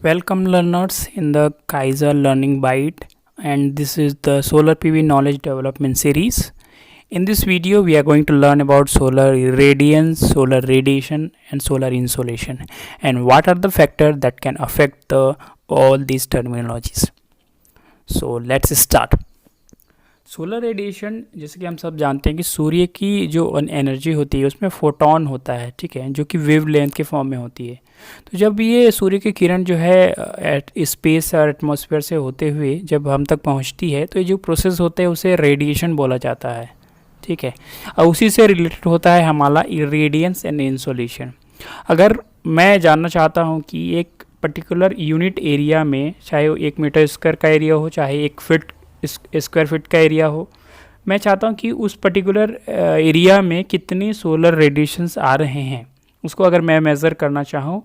Welcome learners in the Kaiser Learning Byte, and this is the Solar PV Knowledge Development Series. In this video we are going to learn about solar irradiance, solar radiation and solar insolation, and what are the factors that can affect all these terminologies. So let's start. Solar radiation जैसे कि हम सब जानते हैं कि सूर्य की जो energy होती है उसमें फोटोन होता है, ठीक है, जो कि वेव लेंथ के फॉर्म में होती है। तो जब ये सूर्य की किरण जो है स्पेस और एटमॉस्फेयर से होते हुए जब हम तक पहुंचती है तो ये जो प्रोसेस होता है उसे रेडिएशन बोला जाता है, ठीक है। और उसी से रिलेटेड होता है हमारा इरेडियंस एंड इंसोलेशन। अगर मैं जानना चाहता हूँ कि एक पर्टिकुलर यूनिट एरिया में, चाहे वो 1 मीटर स्क्वायर का एरिया हो, चाहे 1 फीट स्क्वायर फीट का एरिया हो, मैं चाहता हूँ कि उस पर्टिकुलर एरिया में कितनी सोलर रेडिएशंस आ रहे हैं, उसको अगर मैं मेज़र करना चाहूँ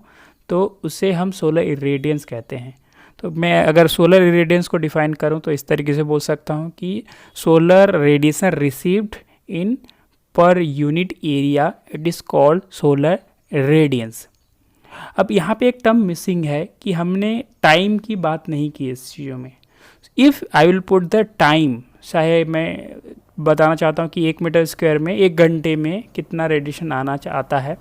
तो उसे हम सोलर इरेडियंस कहते हैं। तो मैं अगर सोलर इरेडियंस को डिफ़ाइन करूँ तो इस तरीके से बोल सकता हूँ कि solar radiation received in per unit area, it is called solar radiance. अब यहाँ पे एक टर्म मिसिंग है कि हमने टाइम की बात नहीं की इस चीज़ों में। If I will put the time, चाहे मैं बताना चाहता हूँ कि 1 मीटर स्क्वायर में 1 घंटे में कितना रेडिएशन आना आता है,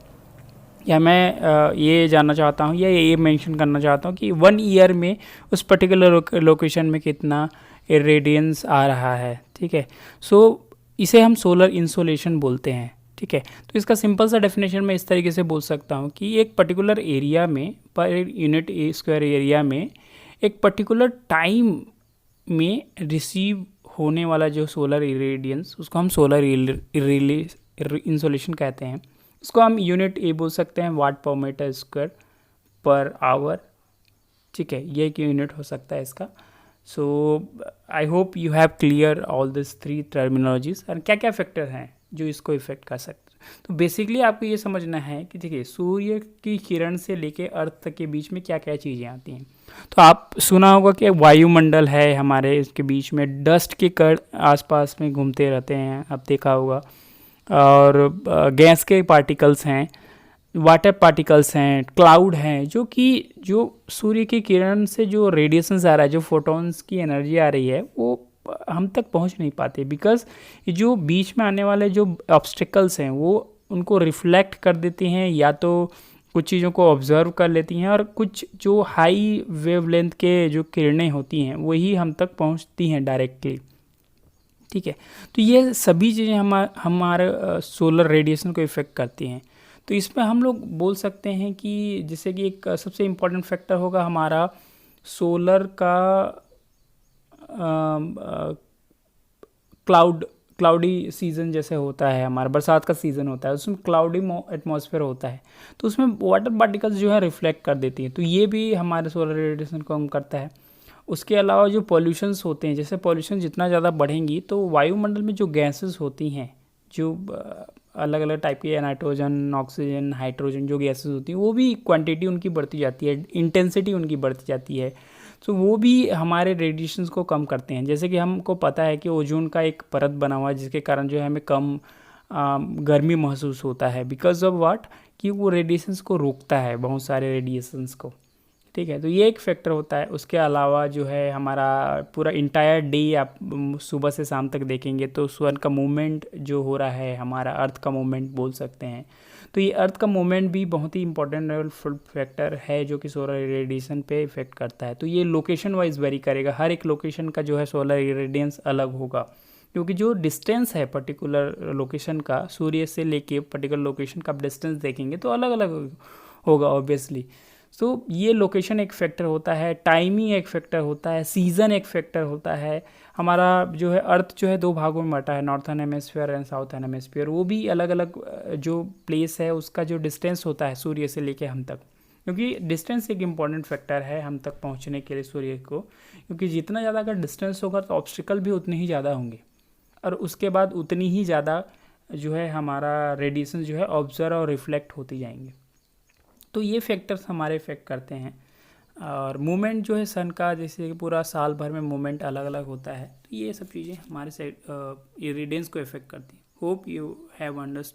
या मैं ये जानना चाहता हूँ या ये मेंशन करना चाहता हूँ कि 1 ईयर में उस पर्टिकुलर लोकेशन में कितना रेडियंस आ रहा है, ठीक है। सो इसे हम सोलर इंसोलेशन बोलते हैं, ठीक है। तो इसका सिंपल सा डेफिनेशन मैं इस तरीके से बोल सकता हूँ कि एक पर्टिकुलर एरिया में, पर यूनिट स्क्वायर एरिया में एक पर्टिकुलर टाइम में रिसीव होने वाला जो सोलर इरेडियंस, उसको हम सोलर इंसोलेशन कहते हैं। उसको हम यूनिट ए बोल सकते हैं, वाट पर मीटर स्क्वायर पर आवर, ठीक है, ये एक यूनिट हो सकता है इसका। So I hope you have clear all this 3 terminologies और क्या क्या फैक्टर हैं जो इसको इफेक्ट कर सकते हैं। तो बेसिकली आपको ये समझना है कि देखिए सूर्य की किरण से लेके अर्थ तक के बीच में क्या क्या चीज़ें आती हैं। तो आप सुना होगा कि वायुमंडल है हमारे, इसके बीच में डस्ट के कण आसपास में घूमते रहते हैं, आप देखा होगा, और गैस के पार्टिकल्स हैं, वाटर पार्टिकल्स हैं, क्लाउड हैं, जो सूर्य की किरण से जो रेडिएशंस आ रहा है, जो फोटॉन्स की एनर्जी आ रही है, वो हम तक पहुंच नहीं पाते, बिकॉज ये जो बीच में आने वाले जो ऑब्स्टिकल्स हैं वो उनको रिफ्लेक्ट कर देती हैं, या तो कुछ चीज़ों को ऑब्जर्व कर लेती हैं, और कुछ जो हाई वेवलेंथ के जो किरणें होती हैं वही हम तक पहुंचती हैं डायरेक्टली, ठीक है। तो ये सभी चीज़ें हमारे सोलर रेडिएशन को इफ़ेक्ट करती हैं। तो इसमें हम लोग बोल सकते हैं कि जैसे कि एक सबसे इम्पोर्टेंट फैक्टर होगा हमारा सोलर का क्लाउडी सीज़न जैसे होता है, हमारा बरसात का सीज़न होता है, उसमें क्लाउडी एटमॉस्फेयर होता है, तो उसमें वाटर पार्टिकल्स जो है रिफ्लेक्ट कर देती हैं, तो ये भी हमारे सोलर रेडिएशन को कम करता है। उसके अलावा जो पॉल्यूशंस होते हैं, जैसे पॉल्यूशन जितना ज़्यादा बढ़ेंगी तो वायुमंडल में जो गैसेस होती हैं, जो अलग अलग टाइप की नाइट्रोजन, ऑक्सीजन, हाइड्रोजन जो गैसेस होती हैं, वो भी क्वांटिटी उनकी बढ़ती जाती है, इंटेंसिटी उनकी बढ़ती जाती है। तो वो भी हमारे रेडिएशंस को कम करते हैं। जैसे कि हमको पता है कि ओजोन का एक परत बना हुआ है जिसके कारण जो है हमें कम गर्मी महसूस होता है, बिकॉज ऑफ वाट, कि वो रेडिएशंस को रोकता है, बहुत सारे रेडिएशंस को, ठीक है। तो ये एक फैक्टर होता है। उसके अलावा जो है हमारा पूरा इंटायर डे आप सुबह से शाम तक देखेंगे तो सन का मूवमेंट जो हो रहा है, हमारा अर्थ का मूवमेंट बोल सकते हैं, तो ये अर्थ का मूवमेंट भी बहुत ही इंपॉर्टेंट फैक्टर है जो कि सोलर इरेडिएशन पे इफेक्ट करता है। तो ये लोकेशन वाइज वेरी करेगा, हर एक लोकेशन का जो है सोलर इरेडियंस अलग होगा, क्योंकि जो डिस्टेंस है पर्टिकुलर लोकेशन का, सूर्य से लेके पर्टिकुलर लोकेशन का आप डिस्टेंस देखेंगे तो अलग अलग होगा ऑब्वियसली। तो ये लोकेशन एक फैक्टर होता है, टाइमिंग एक फैक्टर होता है, सीज़न एक फैक्टर होता है। हमारा जो है अर्थ जो है 2 भागों में बटा है, northern hemisphere and southern hemisphere, वो भी अलग अलग जो प्लेस है उसका जो डिस्टेंस होता है सूर्य से लेके हम तक, क्योंकि डिस्टेंस एक इम्पॉर्टेंट फैक्टर है हम तक पहुंचने के लिए सूर्य को, क्योंकि जितना ज़्यादा अगर डिस्टेंस होगा तो ऑब्स्टिकल भी उतने ही ज़्यादा होंगे, और उसके बाद उतनी ही ज़्यादा जो है हमारा रेडिएशन जो है ऑब्जर्व और रिफ्लेक्ट होती जाएंगे। तो ये फैक्टर्स हमारे इफेक्ट करते हैं। और मूवमेंट जो है सन का, जैसे कि पूरा साल भर में मूवमेंट अलग अलग होता है, तो ये सब चीज़ें हमारे साइड इरेडियंस को इफेक्ट करती हैं। Hope you have understood.